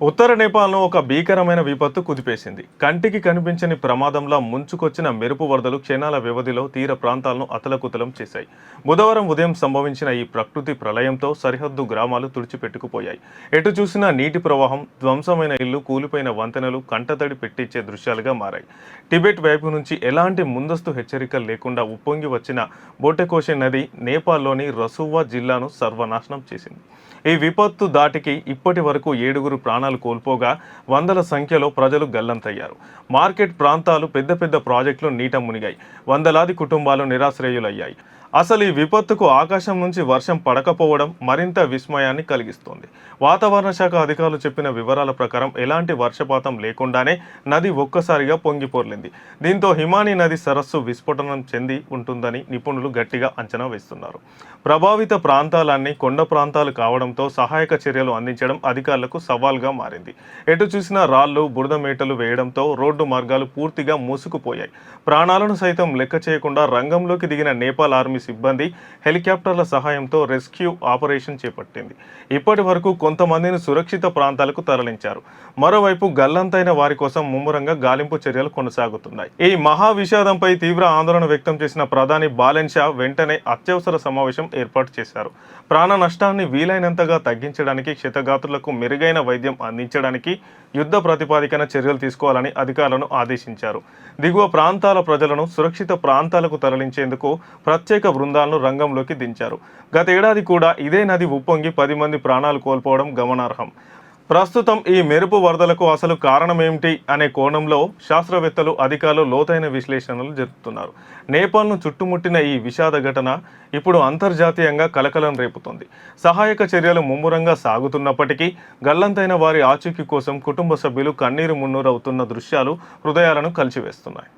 ఉత్తర నేపాల్ను ఒక భీకరమైన విపత్తు కుదిపేసింది. కంటికి కనిపించని ప్రమాదంలా ముంచుకొచ్చిన మెరుపు వరదలు క్షణాల వ్యవధిలో తీర ప్రాంతాలను అతలకుతలం చేశాయి. బుధవారం ఉదయం సంభవించిన ఈ ప్రకృతి ప్రళయంతో సరిహద్దు గ్రామాలు తుడిచిపెట్టుకుపోయాయి. ఎటు చూసినా నీటి ప్రవాహం, ధ్వంసమైన ఇళ్లు, కూలిపోయిన వంతెనలు కంటతడి పెట్టించే దృశ్యాలుగా మారాయి. టిబెట్ వైపు నుంచి ఎలాంటి ముందస్తు హెచ్చరికలు లేకుండా ఉప్పొంగి వచ్చిన బోటెకోషే నది నేపాల్లోని రసువా జిల్లాను సర్వనాశనం చేసింది. ఈ విపత్తు దాటికి ఇప్పటి వరకు 7 ప్రాణాలు కోల్పోగా వందల సంఖ్యలో ప్రజలు గల్లంతయ్యారు. మార్కెట్ ప్రాంతాలు, పెద్ద పెద్ద ప్రాజెక్టులు నీట మునిగాయి. వందలాది కుటుంబాలు నిరాశ్రయులయ్యాయి. అసలు ఈ విపత్తుకు ఆకాశం నుంచి వర్షం పడకపోవడం మరింత విస్మయాన్ని కలిగిస్తోంది. వాతావరణ శాఖ అధికారులు చెప్పిన వివరాల ప్రకారం ఎలాంటి వర్షపాతం లేకుండానే నది ఒక్కసారిగా పొంగిపొర్లింది. దీంతో హిమానీ నది సరస్సు విస్ఫోటనం చెంది ఉంటుందని నిపుణులు గట్టిగా అంచనా వేస్తున్నారు. ప్రభావిత ప్రాంతాలన్నీ కొండ ప్రాంతాలు కావడంతో సహాయక చర్యలు అందించడం అధికారులకు సవాల్గా మారింది. ఎటు చూసినా రాళ్లు, బురద మేటలు వేయడంతో రోడ్డు మార్గాలు పూర్తిగా మూసుకుపోయాయి. ప్రాణాలను సైతం లెక్క చేయకుండా రంగంలోకి దిగిన నేపాల్ ఆర్మీ సిబ్బంది హెలికాప్టర్ల సహాయంతో రెస్క్యూ ఆపరేషన్ చేపట్టింది. ఇప్పటి వరకు కొంతమందిని సురక్షిత ప్రాంతాలకు తరలించారు. మరోవైపు గల్లంతైన వారి కోసం ముమ్మరంగా గాలింపు చర్యలు కొనసాగుతున్నాయి. ఈ మహా విషాదంపై తీవ్ర ఆందోళన వ్యక్తం చేసిన ప్రధాని బాలెన్ షా వెంటనే అత్యవసర సమావేశం ఏర్పాటు చేశారు. ప్రాణ నష్టాన్ని వీలైనంతగా తగ్గించడానికి, క్షతగాత్రులకు మెరుగైన వైద్యం అందించడానికి యుద్ధ ప్రతిపాదికన చర్యలు తీసుకోవాలని అధికారులను ఆదేశించారు. దిగువ ప్రాంతాల ప్రజలను సురక్షిత ప్రాంతాలకు తరలించేందుకు ప్రత్యేక బృందాలను రంగంలోకి దించారు. గత ఏడాది కూడా ఇదే నది ఉప్పొంగి 10 మంది ప్రాణాలు కోల్పోవడం గమనార్హం. ప్రస్తుతం ఈ మెరుపు వరదలకు అసలు కారణమేమిటి అనే కోణంలో శాస్త్రవేత్తలు, అధికారులు లోతైన విశ్లేషణలు జరుపుతున్నారు. నేపాల్ను చుట్టుముట్టిన ఈ విషాద ఘటన ఇప్పుడు అంతర్జాతీయంగా కలకలం రేపుతోంది. సహాయక చర్యలు ముమ్మరంగా సాగుతున్నప్పటికీ గల్లంతైన వారి ఆచూకీ కోసం కుటుంబ సభ్యులు కన్నీరు మున్నీరవుతున్న దృశ్యాలు హృదయాలను కలిచివేస్తున్నాయి.